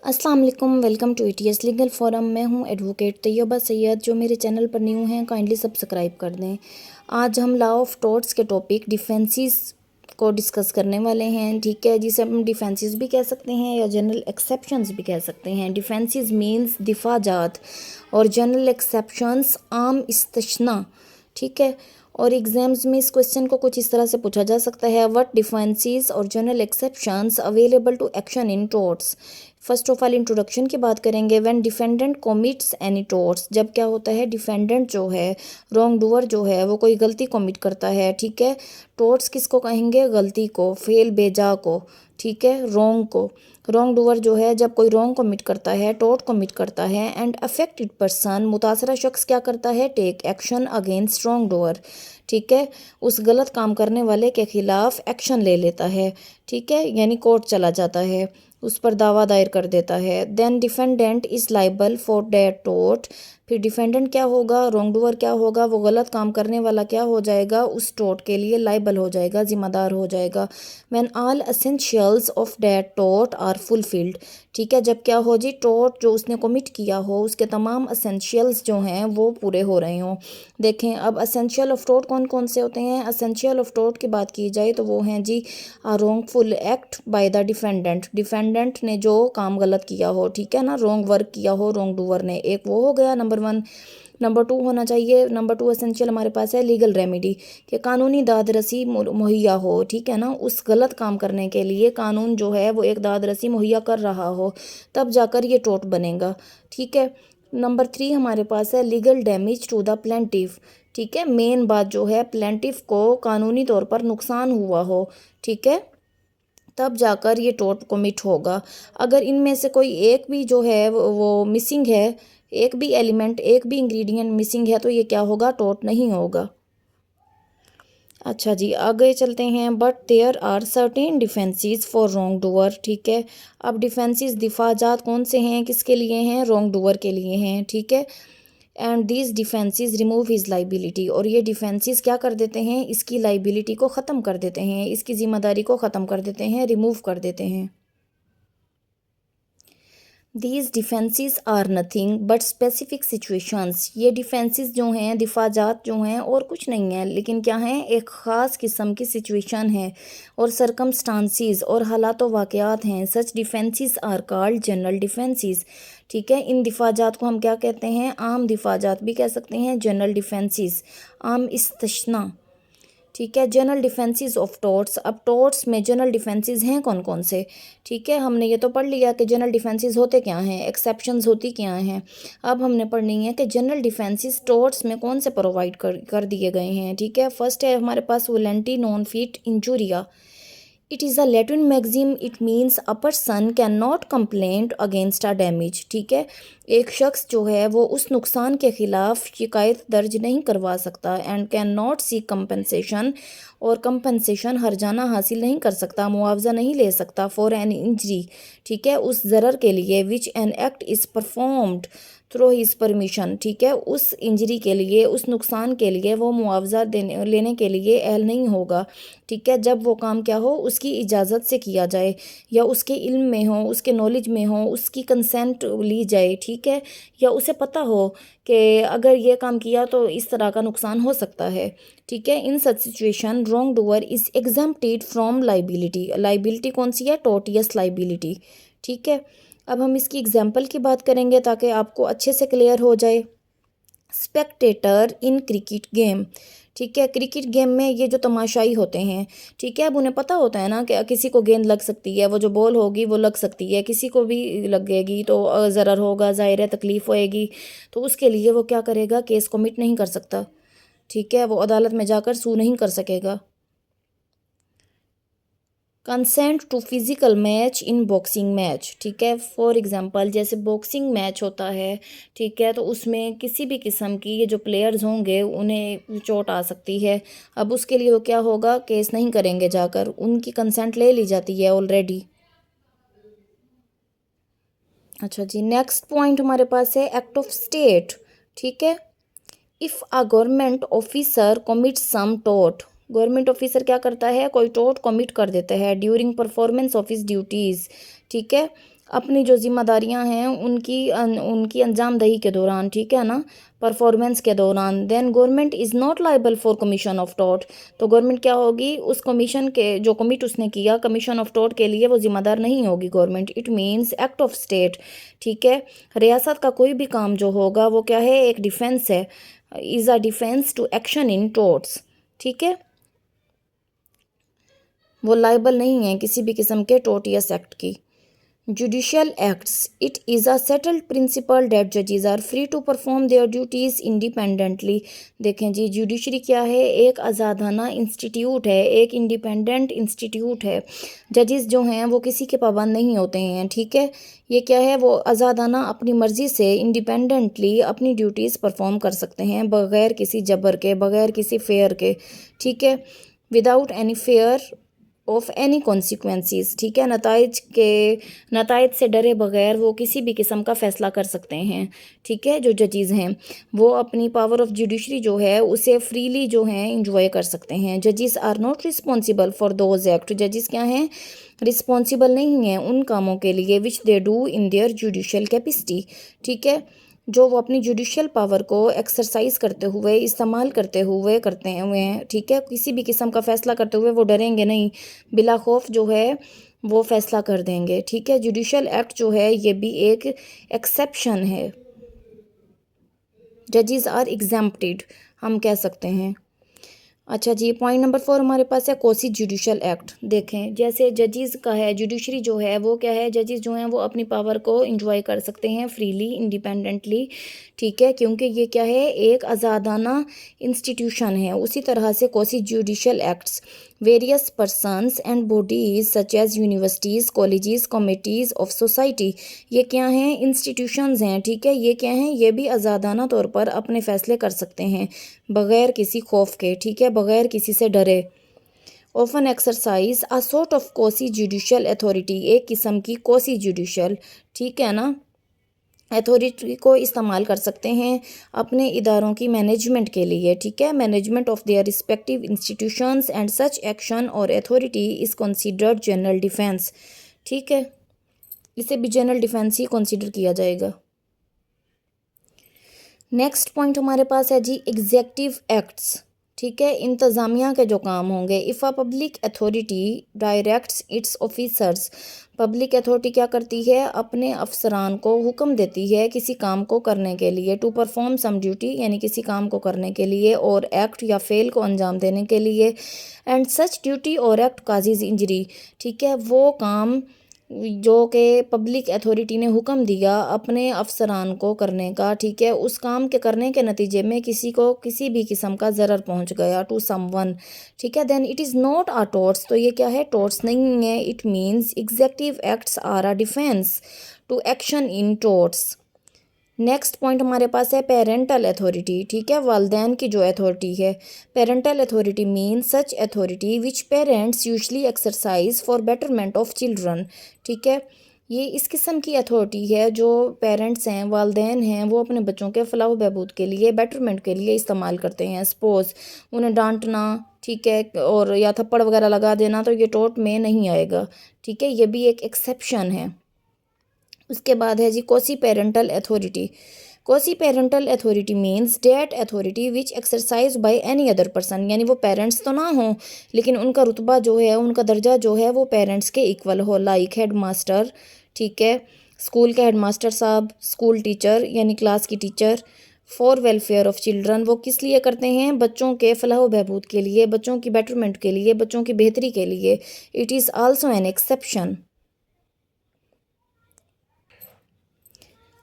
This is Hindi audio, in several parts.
अस्सलाम वालेकुम, welcome to ETS legal forum. मैं हूं एडवोकेट तैयबा सैयद। जो मेरे चैनल पर न्यू हैं काइंडली सब्सक्राइब कर दें। आज हम लॉ ऑफ टॉर्ट्स के टॉपिक डिफेंसेस को डिस्कस करने वाले हैं, ठीक है, जिसे हम डिफेंसेस भी कह सकते हैं या जनरल एक्सेप्शंस भी कह सकते हैं। डिफेंसेस मींस दिफाजात और जनरल एक्सेप्शंस आम इस्तशना, ठीक है। और एग्जाम्स में इस क्वेश्चन को कुछ इस तरह से पूछा जा सकता है, व्हाट डिफेंसेस और general exceptions available to action in torts. First of all introduction की बात करेंगे। When defendant commits any torts, जब क्या होता है, डिफेंडेंट जो है, रॉन्ग डूअर जो है, वो कोई गलती कॉमिट करता है, ठीक है। टॉर्ट्स किसको कहेंगे? गलती को, फेल, बेजा को, ठीक है, रॉन्ग को। रॉन्ग डूअर जो है, जब कोई रॉन्ग कमिट करता है, टॉर्ट कमिट करता है, एंड अफेक्टेड पर्सन, मुतासरा शख्स क्या करता है? Take action against wrong doer, ठीक है, उस गलत काम करने वाले के खिलाफ एक्शन ले लेता है, ठीक है, यानी कोर्ट चला जाता है, उस पर दावा दायर कर देता है। Then defendant is liable for that tort, फिर डिफेंडेंट क्या होगा? रॉन्ग डूअर क्या होगा? वो गलत काम करने वाला क्या हो जाएगा? उस टॉर्ट के लिए लाइबल हो जाएगा, जिम्मेदार हो जाएगा। When all essentials of that tort are fulfilled, ठीक है, जब क्या हो जी, टॉर्ट जो उसने कमिट किया हो उसके तमाम एसेंशियल्स जो हैं वो पूरे हो रहे हों। देखें अब एसेंशियल ऑफ टॉर्ट कौन कौन से होते हैं। एसेंशियल ऑफ टॉर्ट की बात की जाए तो वो हैं जी, wrongful act by the defendant, defendant ने जो काम गलत किया हो, ठीक है ना, रॉन्ग वर्क किया हो रॉन्ग डूअर ने, एक वो हो गया नंबर वन। नंबर टू होना चाहिए, नंबर टू एसेंशियल हमारे पास है लीगल रेमेडी, कि कानूनी दाद रसी मुहैया हो, ठीक है ना, उस गलत काम करने के लिए कानून जो है वो एक दाद रसी मुहैया कर रहा हो, तब जाकर ये टोट बनेगा, ठीक है। नंबर थ्री हमारे पास है legal damage to the plaintiff, ठीक है, मेन बात जो है प्लेंटिफ को कानूनी तौर पर नुकसान हुआ हो, ठीक है, तब जाकर ये टोट कमिट होगा। अगर इनमें से कोई एक भी जो है वो मिसिंग है, एक भी एलिमेंट, एक भी इंग्रेडिएंट मिसिंग है, तो ये क्या होगा? टोट नहीं होगा। अच्छा जी, आगे चलते हैं। But there are certain defences for wrong doer, ठीक है। अब डिफेंसेस दिफाजात कौन से हैं, किसके लिए हैं? रॉन्ग डूअर के लिए हैं, ठीक है। And these defences remove his liability, और ये डिफेंसेस क्या कर देते हैं? इसकी लाइबिलिटी को ख़त्म कर देते हैं, इसकी ज़िम्मेदारी को ख़त्म कर देते हैं, रिमूव कर देते हैं। These defences are nothing but specific situations, ये डिफेंसेस जो हैं, दिफाजात जो हैं, और कुछ नहीं है लेकिन क्या हैं? एक ख़ास किस्म की सिचुएशन है और सरकमस्टांसिस और हालात व वाक़यात हैं। Such defences are called general defences, ठीक है। इन दिफाजात को हम क्या कहते हैं? आम दिफाजात भी कह सकते हैं, जनरल डिफेंसेस, आम इस्तशना, ठीक है। जनरल डिफेंसेस ऑफ टॉर्ट्स, अब टॉर्ट्स में जनरल डिफेंसेस हैं कौन कौन से, ठीक है, हमने ये तो पढ़ लिया कि जनरल डिफेंसेस होते क्या हैं, एक्सेप्शंस होती क्या हैं। अब हमने पढ़नी है कि जनरल डिफेंसेस टॉर्ट्स में कौन से प्रोवाइड कर दिए गए हैं, ठीक है। फर्स्ट है हमारे पास volenti non fit injuria. It is a Latin maxim, it means a person can not complaint against a damage, ठीक है। एक शख्स जो है वो उस नुकसान के ख़िलाफ़ शिकायत दर्ज नहीं करवा सकता, and can not seek compensation, और कंपनसेशन हर्जाना हासिल नहीं कर सकता, मुआवजा नहीं ले सकता, फॉर एन इंजरी, ठीक है, उस ज़रर के लिए, विच an act is performed through his permission, ठीक है, उस इंजरी के लिए, उस नुकसान के लिए वो मुआवजा लेने के लिए अहल नहीं होगा, ठीक है, जब वो काम क्या हो, उसकी इजाज़त से किया जाए, या उसके इल्म में हो, उसके नॉलेज में हो, उसकी कंसेंट ली जाए, ठीक है, या उसे पता हो कि अगर ये काम किया तो इस तरह का नुकसान हो सकता है, ठीक है। In such situation wrongdoer is exempted from liability, liability कौन सी है? टोटियस लाइबिलिटी, ठीक है। अब हम इसकी एग्जाम्पल की बात करेंगे ताकि आपको अच्छे से क्लियर हो जाए। स्पेक्टेटर इन क्रिकेट गेम, ठीक है, क्रिकेट गेम में ये जो तमाशाई होते हैं, ठीक है, अब उन्हें पता होता है ना कि किसी को गेंद लग सकती है, वो जो बॉल होगी वो लग सकती है, किसी को भी लगेगी तो ज़रर होगा, ज़ाहिर है तकलीफ़ होएगी, तो उसके लिए वो क्या करेगा? केस कमिट नहीं कर सकता, ठीक है, वो अदालत में जाकर सू नहीं कर सकेगा। Consent to physical match in boxing match, ठीक है, फॉर एग्जांपल जैसे बॉक्सिंग मैच होता है, ठीक है, तो उसमें किसी भी किस्म की ये जो प्लेयर्स होंगे उन्हें चोट आ सकती है। अब उसके लिए वो क्या होगा? केस नहीं करेंगे जाकर, उनकी कंसेंट ले ली जाती है ऑलरेडी। अच्छा जी, नेक्स्ट पॉइंट हमारे पास है एक्ट ऑफ स्टेट, ठीक है। If a government officer commit some टोट, गवर्नमेंट ऑफिसर क्या करता है? कोई टोट कमिट कर देता है during performance of his duties, ठीक है, अपनी जो ज़िम्मेदारियां हैं उनकी अंजामदही के दौरान, ठीक है ना, परफॉर्मेंस के दौरान, then government is not liable for commission of tort. तो गवर्नमेंट क्या होगी, उस कमीशन के जो कमिट उसने किया कमीशन ऑफ टॉर्ट के लिए, वो जिम्मेदार नहीं होगी government. It means act of state, ठीक है। रियासत का कोई भी काम जो होगा वो क्या है, एक डिफेंस है, is a defence to action in torts, ठीक है। वो लाइबल नहीं है किसी भी किस्म के टोटियस एक्ट की। Judicial acts. It is a settled principle that judges are free to perform their duties independently. देखें जी, जुडिशरी क्या है, एक आज़ादाना इंस्टीट्यूट है, एक इंडिपेंडेंट इंस्टीट्यूट है। जजेस जो हैं वो किसी के पाबंद नहीं होते हैं, ठीक है। ये क्या है, वो आज़ादाना अपनी मर्ज़ी से इंडिपेंडेंटली अपनी ड्यूटीज़ परफॉर्म कर सकते हैं, बग़ैर किसी जबर के, बग़ैर किसी फेयर के, ठीक है, without any fear of any consequences, ठीक है। नताइज से डरे बगैर वो किसी भी किस्म का फ़ैसला कर सकते हैं, ठीक है। जो जजेस हैं वो अपनी पावर ऑफ जुडिशरी जो है उसे फ्रीली जो है इंजॉय कर सकते हैं। जजेस are not responsible for those act. जजेस क्या हैं, रिस्पॉन्सिबल नहीं हैं उन कामों के लिए which they do in their judicial capacity, ठीक है, जो वो अपनी जुडिशियल पावर को एक्सरसाइज करते हुए, इस्तेमाल करते हुए करते हैं, ठीक है। किसी भी किस्म का फ़ैसला करते हुए वो डरेंगे नहीं, बिला खौफ जो है वो फ़ैसला कर देंगे, ठीक है। जुडिशियल एक्ट जो है ये भी एक एक्सेप्शन है। जजेस आर एग्जम्प्टेड हम कह सकते हैं। अच्छा जी, पॉइंट नंबर 4 हमारे पास है कोसी जुडिशल एक्ट। देखें, जैसे जजेस का है, जुडिशरी जो है वो क्या है, जजेस जो हैं वो अपनी पावर को इंजॉय कर सकते हैं फ्रीली, इंडिपेंडेंटली, ठीक है, क्योंकि ये क्या है, एक आज़ादाना इंस्टीट्यूशन है। उसी तरह से quasi judicial acts various persons and bodies such as universities, colleges, committees of society, ये क्या हैं, इंस्टीट्यूशंस हैं, ठीक है। ये क्या हैं, ये भी आज़ादाना तौर पर अपने फ़ैसले कर सकते हैं बग़ैर किसी खौफ के, ठीक है, बग़ैर किसी से डरे। Often exercise a sort of Kosi judicial authority, एक किस्म की कोसी जुडिशल, ठीक है ना, अथॉरिटी को इस्तेमाल कर सकते हैं अपने इदारों की मैनेजमेंट के लिए, ठीक है। Management of their respective institutions and such action or authority is considered general defence, ठीक है, इसे भी जनरल डिफेंस ही कंसीडर किया जाएगा। नेक्स्ट पॉइंट हमारे पास है जी एग्जेक्टिव एक्ट्स, ठीक है, इंतज़ामिया के जो काम होंगे। If a public authority directs it's officers, public authority क्या करती है, अपने अफसरान को हुक्म देती है किसी काम को करने के लिए, टू परफॉर्म सम ड्यूटी, यानी किसी काम को करने के लिए, और एक्ट या फेल को अंजाम देने के लिए, एंड सच ड्यूटी और एक्ट काजिज इंजरी, ठीक है, वो काम जो कि पब्लिक अथॉरिटी ने हुक्म दिया अपने अफसरान को करने का, ठीक है, उस काम के करने के नतीजे में किसी को किसी भी किस्म का ज़रर पहुंच गया, टू समवन, ठीक है, then it is not a torts. तो ये क्या है, टॉर्ट्स नहीं है। It means executive acts are a defence to action in torts. Next point हमारे पास है पेरेंटल अथॉरिटी, ठीक है, वालदैन की जो अथॉरिटी है। Parental authority mean such authority which parents usually exercise for betterment of children, ठीक है, ये इस किस्म की अथॉरिटी है जो पेरेंट्स हैं, वालदैन हैं, वो अपने बच्चों के फलाह बहबूद के लिए, बेटरमेंट के लिए इस्तेमाल करते हैं। सपोज़ उन्हें डांटना, ठीक है, और या थप्पड़ वगैरह लगा देना, तो ये टॉर्ट में नहीं आएगा, ठीक है, ये भी एक एक्सेप्शन है। उसके बाद है जी quasi parental authority. Quasi parental authority means that authority which exercise by any other person, यानी वो पेरेंट्स तो ना हों लेकिन उनका रुतबा जो है, उनका दर्जा जो है वो पेरेंट्स के इक्वल हो, लाइक हेड मास्टर, ठीक है, स्कूल के हेड मास्टर साहब, स्कूल टीचर यानी क्लास की teacher, for welfare of children, वो किस लिए करते हैं, बच्चों के फलाह बहबूद के लिए, बच्चों की बेटरमेंट के लिए, बच्चों की बेहतरी के लिए। It is also an exception.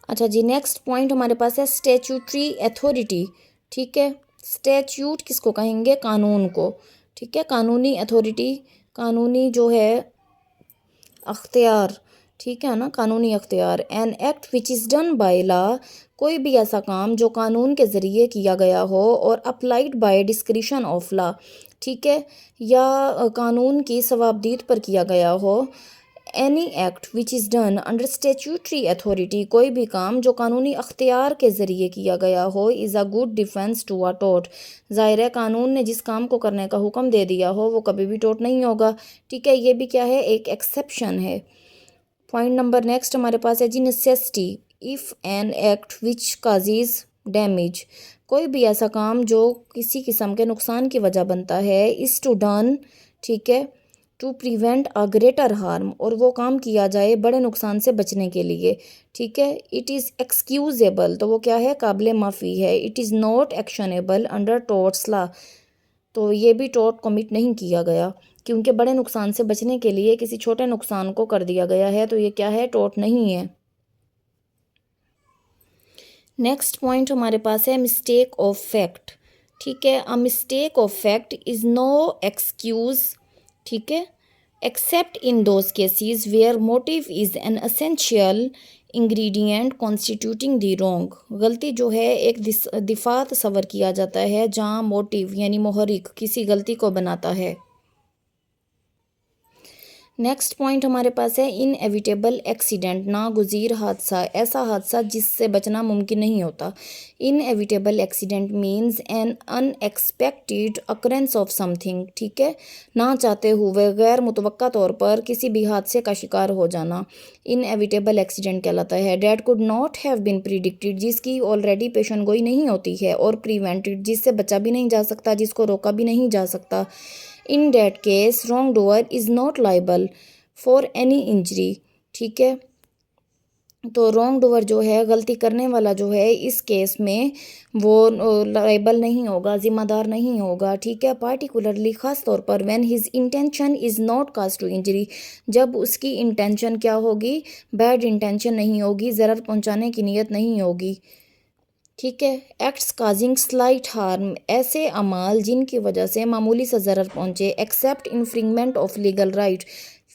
अच्छा जी, नेक्स्ट पॉइंट हमारे पास है स्टैट्यूटरी अथॉरिटी, ठीक है। स्टैट्यूट किसको कहेंगे, कानून को, ठीक है, कानूनी अथॉरिटी, कानूनी जो है अख्तियार, ठीक है ना, कानूनी अख्तियार। N act which is done by law, कोई भी ऐसा काम जो कानून के ज़रिए किया गया हो और applied by discretion of law, ठीक है, या कानून की सवाबदीद पर किया गया हो। Any act which is done under statutory authority, कोई भी काम जो कानूनी अख्तियार के ज़रिए किया गया हो, is a good defence to a tort. ज़ाहिर है कानून ने जिस काम को करने का हुक्म दे दिया हो वो कभी भी टॉर्ट नहीं होगा, ठीक है, ये भी क्या है, एक एक्सेप्शन है। पॉइंट नंबर नेक्स्ट हमारे पास है जी necessity. If an act which causes damage, कोई भी ऐसा काम जो किसी किस्म के नुकसान की वजह बनता है, इज़ टू डन, ठीक है, to prevent a greater harm, और वो काम किया जाए बड़े नुकसान से बचने के लिए, ठीक है। इट इज़ एक्सक्यूजेबल, तो वो क्या है, काबिल माफ़ी है। It is not actionable under torts law, तो ये भी टॉर्ट कमिट नहीं किया गया, क्योंकि बड़े नुकसान से बचने के लिए किसी छोटे नुकसान को कर दिया गया है, तो ये क्या है, टॉर्ट नहीं है। नेक्स्ट पॉइंट हमारे पास है मिस्टेक ऑफ फैक्ट, ठीक है। A mistake of fact is no excuse, ठीक है, except in those cases where motive is an essential ingredient constituting the wrong. गलती जो है एक दिफा तस्वर किया जाता है जहाँ मोटिव यानी मोहरिक किसी गलती को बनाता है। नेक्स्ट पॉइंट हमारे पास है इनएविटेबल एक्सीडेंट, नागुज़ीर हादसा, ऐसा हादसा जिससे बचना मुमकिन नहीं होता। Inevitable accident means N unexpected occurrence of something, ठीक है, ना चाहते हुए गैर मुतवक्का तौर पर किसी भी हादसे का शिकार हो जाना इनएविटेबल एक्सीडेंट कहलाता है। That could not have been predicted, जिसकी ऑलरेडी पेशन गोई नहीं होती है, और प्रिवेंटेड, जिससे बचा भी नहीं जा सकता, जिसको रोका भी नहीं जा सकता। In that case wrong doer is not liable for any injury, ठीक है। तो रॉन्ग डूअर जो है, गलती करने वाला जो है, इस केस में वो लाइबल नहीं होगा, जिम्मेदार नहीं होगा, ठीक है। पार्टिकुलरली ख़ास तौर पर when his intention is not cause to injury, जब उसकी इंटेंशन क्या होगी, बैड इंटेंशन नहीं होगी, ज़रर पहुंचाने की नीयत नहीं होगी, ठीक है। एक्ट्स काजिंग स्लाइट हार्म, ऐसे अमाल जिनकी वजह से मामूली सा ज़रर पहुँचे। एक्सेप्ट इन्फ्रिंगमेंट ऑफ लीगल राइट,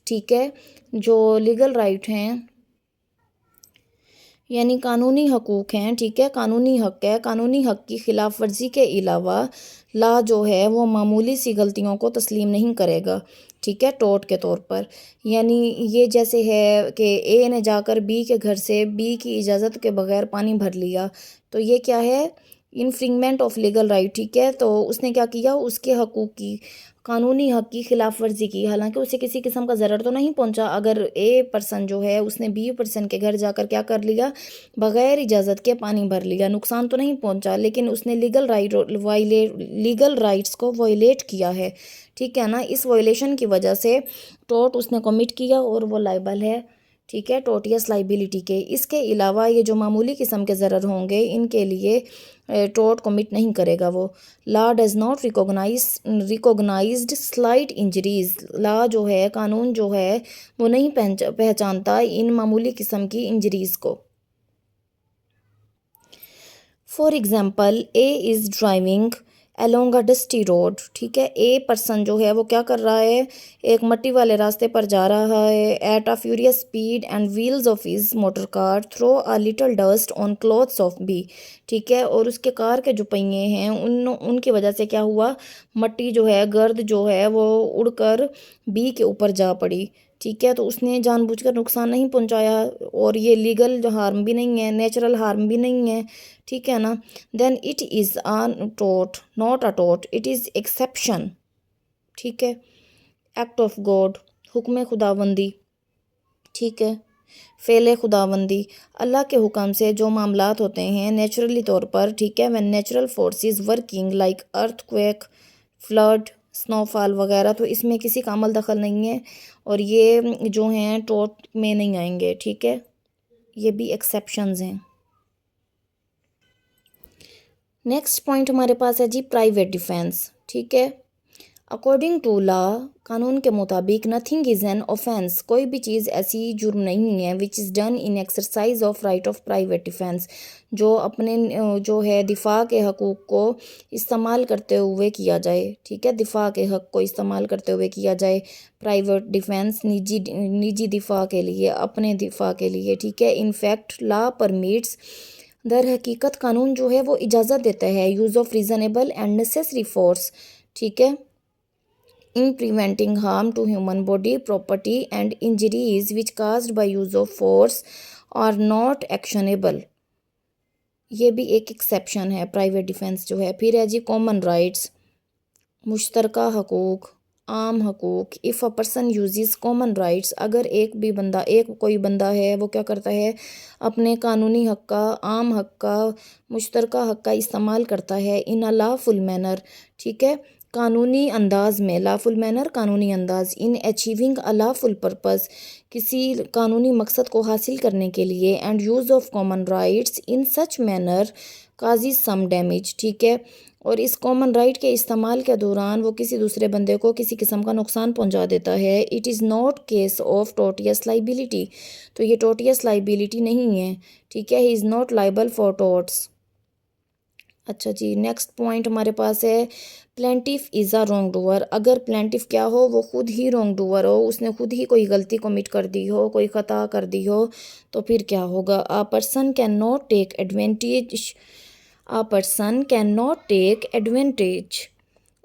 ठीक है, जो लीगल राइट हैं यानी कानूनी हकूक़ हैं, ठीक है, कानूनी हक़ है, कानूनी हक़ की ख़िलाफ़ वर्जी के अलावा ला जो है वो मामूली सी गलतियों को तस्लीम नहीं करेगा, ठीक है, टोर्ट के तौर पर। यानी ये जैसे है कि ए ने जाकर बी के घर से बी की इजाज़त के बगैर पानी भर लिया, तो ये क्या है, इन्फ्रिंगमेंट ऑफ लीगल राइट, ठीक है। तो उसने क्या किया, उसके हकूक़ की, कानूनी हक़ की खिलाफ वर्जी की, हालांकि उसे किसी किस्म का ज़रर तो नहीं पहुंचा। अगर ए पर्सन जो है उसने बी पर्सन के घर जाकर क्या कर लिया, बग़ैर इजाज़त के पानी भर लिया, नुकसान तो नहीं पहुंचा, लेकिन उसने लीगल राइट्स को वायलेट किया है, ठीक है ना। इस वायलेशन की वजह से टोर्ट उसने कमिट किया और वो लाइबल है, ठीक है, टोटियस लाइबिलिटी के। इसके अलावा ये जो मामूली किस्म के ज़रर होंगे, इनके लिए टोर्ट कमिट नहीं करेगा वो। Law does not recognized slight injuries, law जो है, कानून जो है, वो नहीं पहचानता इन मामूली किस्म की इंजरीज़ को। For example, A is driving along a dusty road, ठीक है, ए पर्सन जो है वो क्या कर रहा है, एक मट्टी वाले रास्ते पर जा रहा है। At a furious speed and wheels of his motor car throw a little dust on clothes of B, ठीक है, और उसके कार के जो पहिए हैं उनकी वजह से क्या हुआ, मट्टी जो है, गर्द जो है वो उड़कर बी के ऊपर जा पड़ी, ठीक है। तो उसने जानबूझकर नुकसान नहीं पहुंचाया, और ये लीगल जो हार्म भी नहीं है, नेचुरल हार्म भी नहीं है, ठीक है ना। Then it is a tort, not a tort, it is exception, ठीक है। एक्ट ऑफ गॉड, हुक्म खुदाबंदी, ठीक है, फ़ेल खुदाबंदी, अल्लाह के हुक्म से जो मामलात होते हैं नेचुरली तौर पर, ठीक है, when natural forces working like earthquake, flood, snowfall वगैरह, तो इसमें किसी का अमल दखल नहीं है, और ये जो हैं टोर्ट में नहीं आएंगे, ठीक है, ये भी एक्सेप्शंस हैं। नेक्स्ट पॉइंट हमारे पास है जी प्राइवेट डिफेंस, ठीक है। अकॉर्डिंग टू लॉ, कानून के मुताबिक, नथिंग इज़ एन ऑफेंस, कोई भी चीज़ ऐसी जुर्म नहीं है, which is done in exercise of right of private defence, जो अपने जो है दिफा के हकूक़ को इस्तेमाल करते हुए किया जाए, ठीक है, दिफा के हक़ को इस्तेमाल करते हुए किया जाए। प्राइवेट डिफेंस निजी दिफा के लिए, अपने दिफा के लिए, ठीक है। इनफैक्ट लॉ परमिट्स, दर हकीकत कानून जो है वो इजाज़त देता है, use of reasonable and necessary force, ठीक है, in preventing harm to human body, property and injuries which caused by use of force are not actionable। ये भी एक एक्सेप्शन है प्राइवेट डिफेंस जो है। फिर है जी कॉमन राइट्स, मुश्तरका हकूक़, आम हकूक़। If a person uses common rights, अगर कोई बंदा है वो क्या करता है, अपने कानूनी हक़ का, आम हक़ का, मुश्तरका हक़ का इस्तेमाल करता है इन अ लॉफुल मैनर, ठीक है, कानूनी अंदाज में, लॉफुल मैनर कानूनी अंदाज, in achieving a lawful purpose, किसी कानूनी मकसद को हासिल करने के लिए, and use of common rights in such manner causes some damage, ठीक है, और इस कॉमन राइट के इस्तेमाल के दौरान वो किसी दूसरे बंदे को किसी किस्म का नुकसान पहुंचा देता है। It is not case of tortious liability, तो ये टोटियस लाइबिलिटी नहीं है, ठीक है, he is not liable for torts. अच्छा जी, नेक्स्ट पॉइंट हमारे पास है plaintiff is a wrongdoer. अगर प्लेंटिफ क्या हो, वो खुद ही रॉन्ग डूअर हो, उसने खुद ही कोई गलती कमिट कर दी हो, कोई ख़ता कर दी हो, तो फिर क्या होगा। A person can not take advantage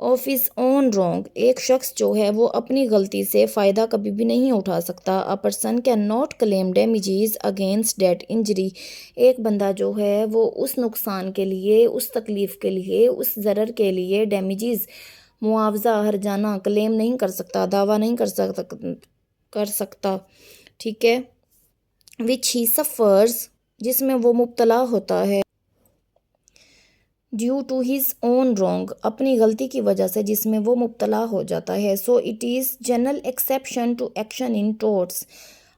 of his own wrong. एक शख्स जो है वो अपनी गलती से फ़ायदा कभी भी नहीं उठा सकता। A person can not claim damages against that injury. एक बंदा जो है वो उस नुकसान के लिए, उस तकलीफ़ के लिए, उस ज़रर के लिए डैमेजेस, मुआवजा, हर्जाना क्लेम नहीं कर सकता, दावा नहीं कर सकता, ठीक है, विच ही सफ़र्स, जिसमें वो मुब्तला होता है, due to his own wrong, अपनी गलती की वजह से जिसमें वो मुब्तला हो जाता है। So it is general exception to action in torts.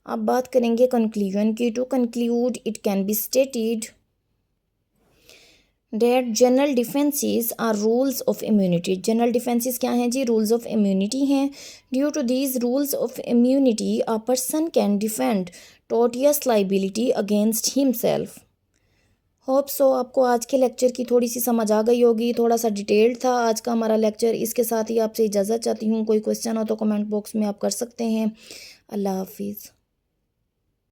अब बात करेंगे कंक्लूजन की। To conclude it can be stated that general defences are rules of immunity. General defences क्या हैं जी, रूल्स ऑफ इम्यूनिटी हैं। Due to these rules of immunity a person can defend tortious liability against himself. Hope so आपको आज के लेक्चर की थोड़ी सी समझ आ गई होगी। थोड़ा सा डिटेल्ड था आज का हमारा लेक्चर। इसके साथ ही आपसे इजाज़त चाहती हूँ। कोई क्वेश्चन हो तो कमेंट बॉक्स में आप कर सकते हैं। अल्लाह हाफिज़।